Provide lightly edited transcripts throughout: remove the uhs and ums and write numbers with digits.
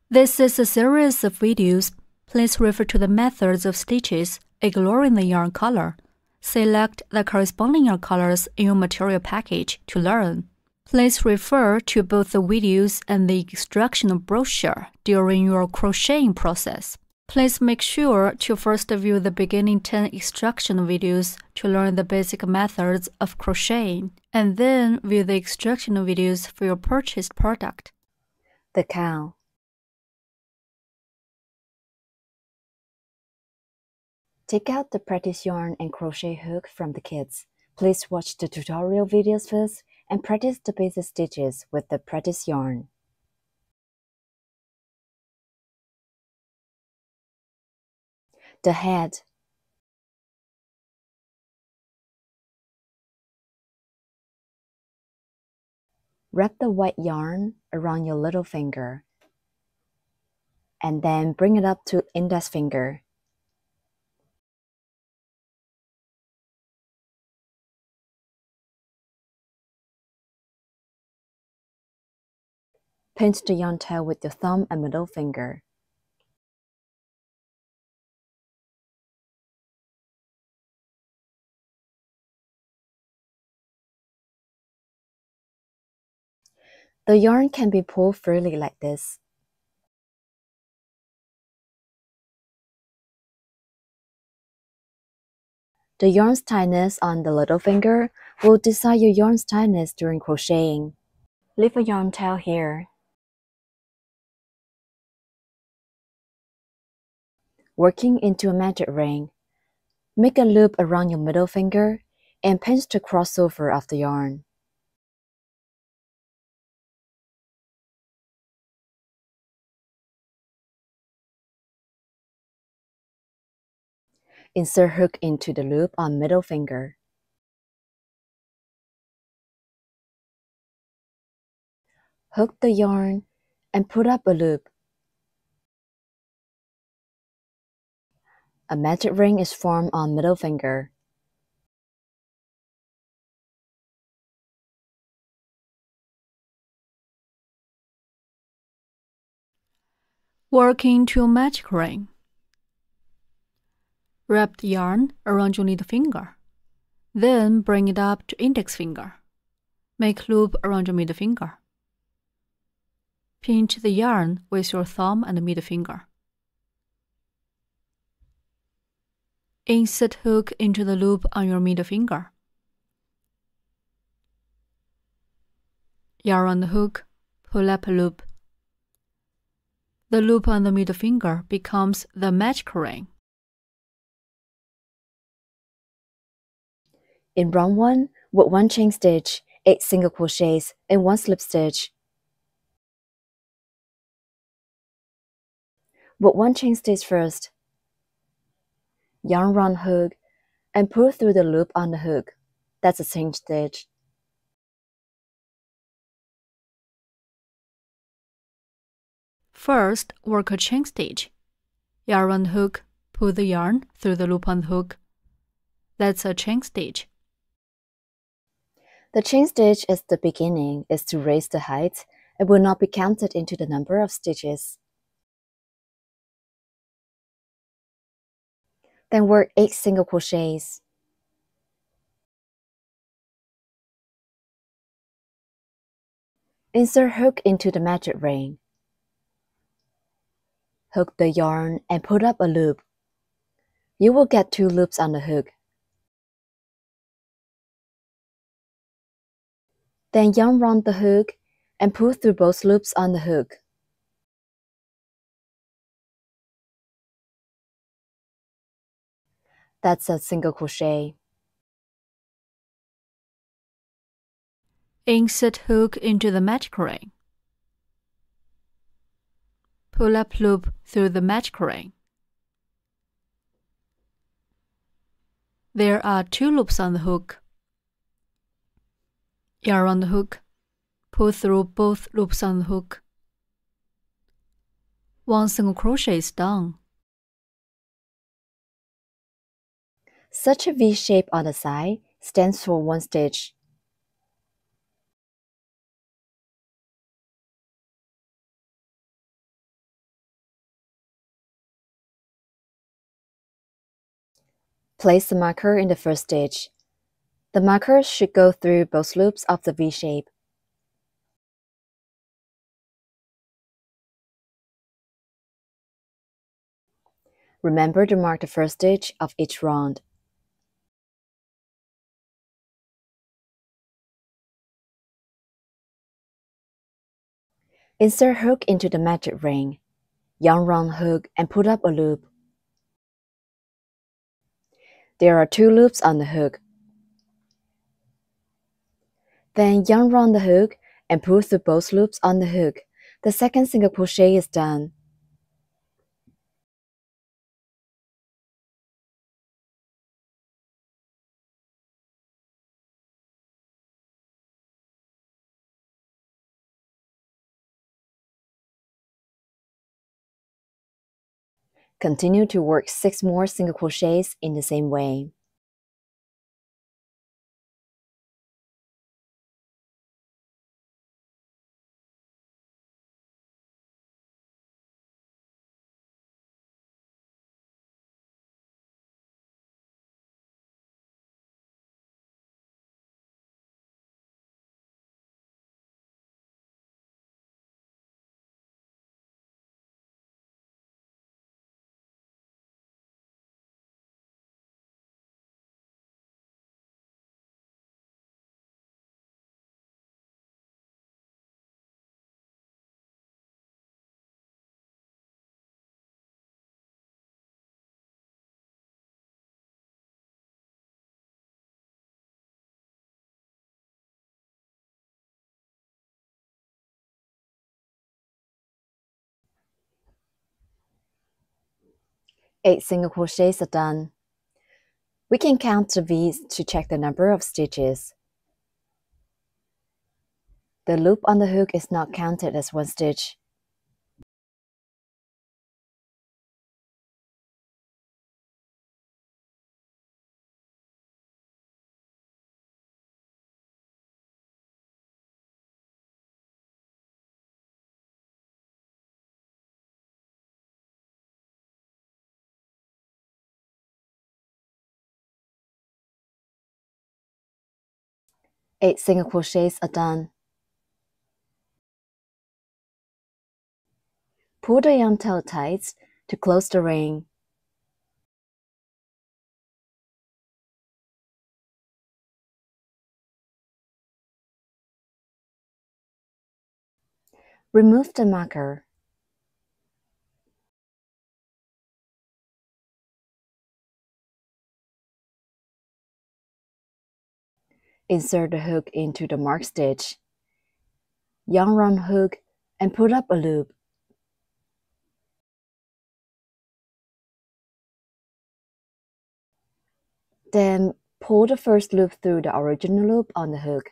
This is a series of videos. Please refer to the methods of stitches, ignoring the yarn color. Select the corresponding yarn colors in your material package to learn. Please refer to both the videos and the instructional brochure during your crocheting process. Please make sure to first view the beginning 10 instructional videos to learn the basic methods of crocheting, and then view the instructional videos for your purchased product. The cow. Take out the practice yarn and crochet hook from the kits. Please watch the tutorial videos first and practice the basic stitches with the practice yarn. The head. Wrap the white yarn around your little finger and then bring it up to index finger. Pinch the yarn tail with your thumb and middle finger. The yarn can be pulled freely like this. The yarn's tightness on the little finger will decide your yarn's tightness during crocheting. Leave a yarn tail here. Working into a magic ring, make a loop around your middle finger and pinch the crossover of the yarn. Insert hook into the loop on middle finger. Hook the yarn and put up a loop. A magic ring is formed on middle finger. Work into a magic ring. Wrap the yarn around your little finger. Then bring it up to index finger. Make loop around your middle finger. Pinch the yarn with your thumb and middle finger. Insert hook into the loop on your middle finger. Yarn on the hook, pull up a loop. The loop on the middle finger becomes the magic ring. In round 1, with 1 chain stitch, 8 single crochets, and 1 slip stitch. With 1 chain stitch first. Yarn round hook and pull through the loop on the hook. That's a chain stitch. First, work a chain stitch. Yarn round hook, pull the yarn through the loop on the hook. That's a chain stitch. The chain stitch at the beginning is to raise the height and will not be counted into the number of stitches. Then work 8 single crochets. Insert hook into the magic ring. Hook the yarn and put up a loop. You will get 2 loops on the hook. Then yarn round the hook and pull through both loops on the hook. That's a single crochet. Insert hook into the magic ring. Pull up loop through the magic ring. There are 2 loops on the hook. Yarn on the hook, pull through both loops on the hook. 1 single crochet is done. Such a V shape on the side stands for 1 stitch. Place the marker in the first stitch. The marker should go through both loops of the V shape. Remember to mark the first stitch of each round. Insert hook into the magic ring. Yarn round hook and put up a loop. There are 2 loops on the hook. Then yarn round the hook and pull through both loops on the hook. The second single crochet is done. Continue to work 6 more single crochets in the same way. Eight single crochets are done. We can count the V's to check the number of stitches. The loop on the hook is not counted as 1 stitch. Eight single crochets are done. Pull the yarn tail tight to close the ring. Remove the marker. Insert the hook into the marked stitch. Yarn round hook and put up a loop. Then pull the first loop through the original loop on the hook.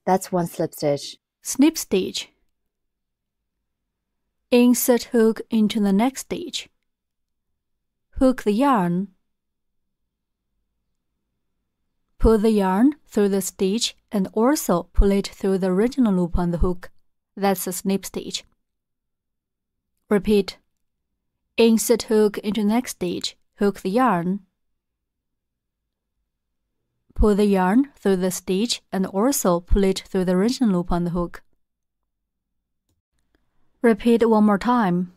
That's 1 slip stitch. Snip stitch. Insert hook into the next stitch. Hook the yarn. Pull the yarn through the stitch and also pull it through the original loop on the hook. That's a snip stitch. Repeat. Insert hook into next stitch. Hook the yarn. Pull the yarn through the stitch and also pull it through the original loop on the hook. Repeat 1 more time.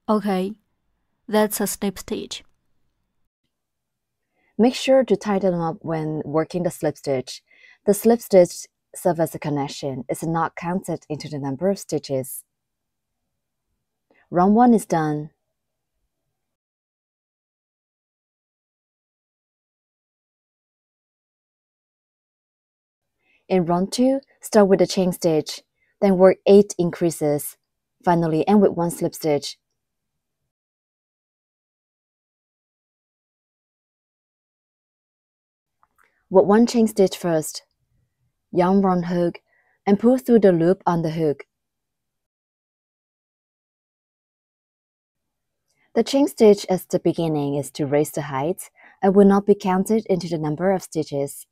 Okay, that's a snip stitch. Make sure to tighten up when working the slip stitch. The slip stitch serves as a connection. It's not counted into the number of stitches. Round 1 is done. In round 2, start with a chain stitch, then work 8 increases. Finally, end with 1 slip stitch. Work 1 chain stitch first. Yarn round hook and pull through the loop on the hook. The chain stitch at the beginning is to raise the height and will not be counted into the number of stitches.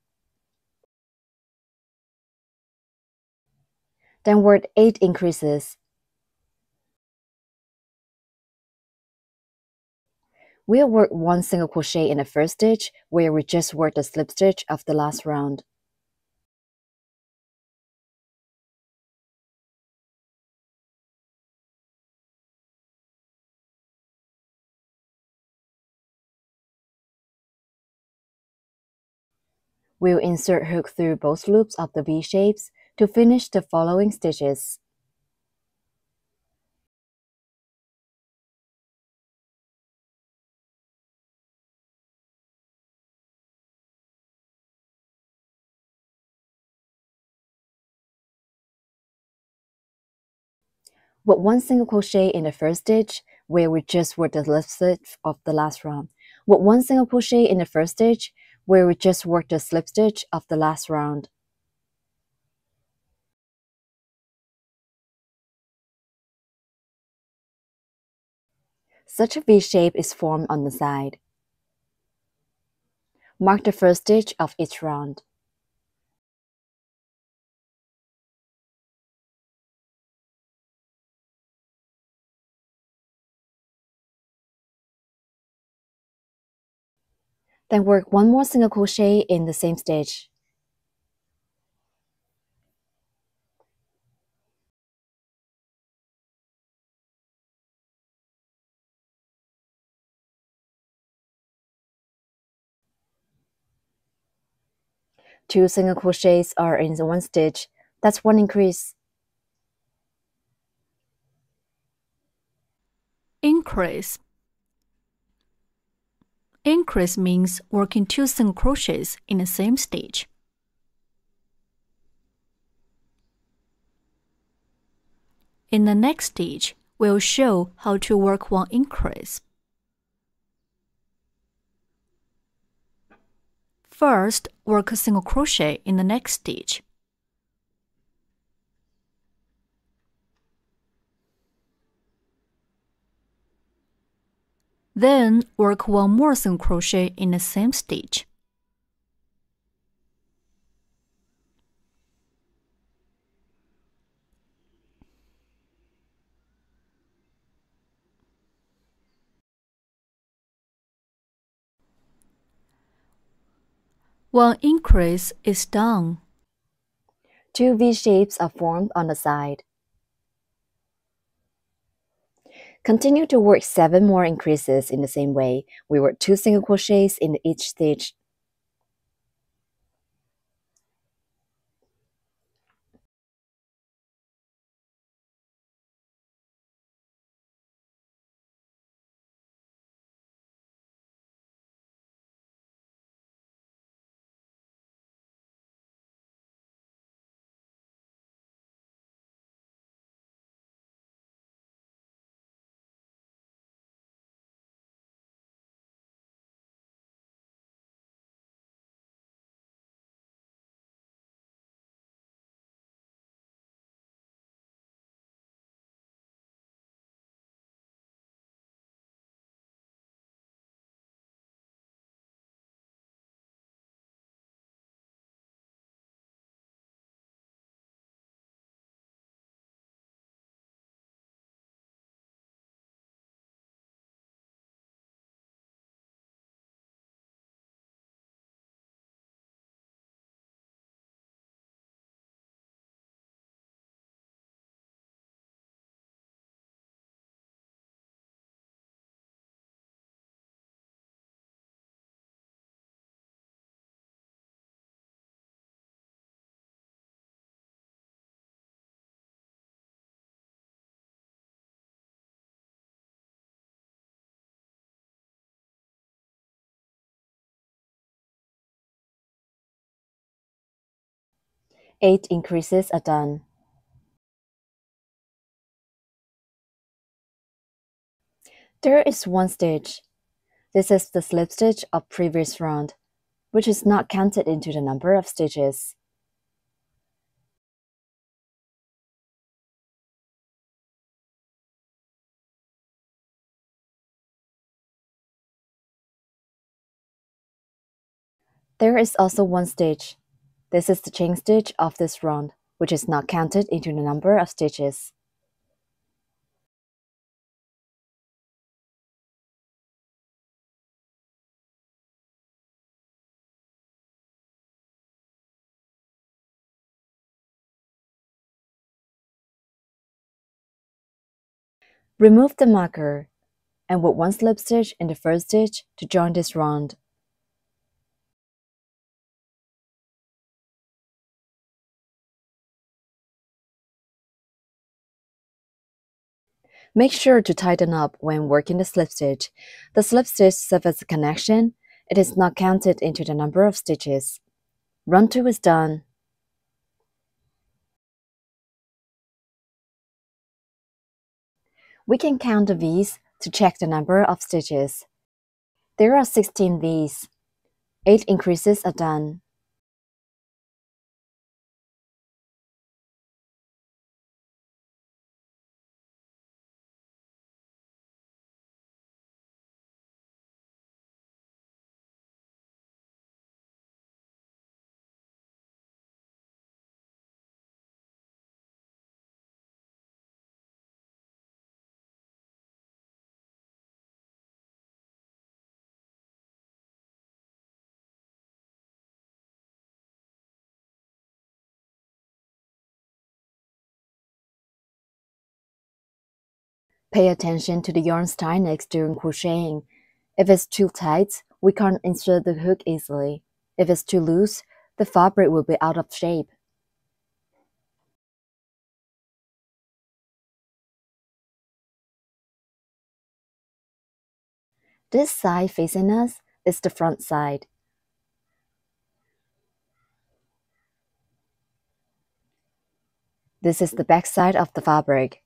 Downward 8 increases. We'll work 1 single crochet in the first stitch where we just worked the slip stitch of the last round. We'll insert hook through both loops of the V-shapes to finish the following stitches. Work 1 single crochet in the first stitch where we just worked the slip stitch of the last round. Work 1 single crochet in the first stitch where we just worked the slip stitch of the last round. Such a V-shape is formed on the side. Mark the first stitch of each round. Then work 1 more single crochet in the same stitch. Two single crochets are in the one stitch. That's 1 increase. Increase. Increase means working 2 single crochets in the same stitch. In the next stitch, we'll show how to work 1 increase. First, work a single crochet in the next stitch. Then, work 1 more single crochet in the same stitch. One increase is done. 2 V-shapes are formed on the side. Continue to work 7 more increases in the same way. We work 2 single crochets in each stitch. Eight increases are done. There is 1 stitch. This is the slip stitch of previous round, which is not counted into the number of stitches. There is also 1 stitch. This is the chain stitch of this round. which is not counted into the number of stitches. Remove the marker and work one slip stitch in the first stitch to join this round. Make sure to tighten up when working the slip stitch. The slip stitch serves as a connection. It is not counted into the number of stitches. Round 2 is done. We can count the V's to check the number of stitches. There are 16 V's. 8 increases are done. Pay attention to the yarn's tightness during crocheting. If it's too tight, we can't insert the hook easily. If it's too loose, the fabric will be out of shape. This side facing us is the front side. This is the back side of the fabric.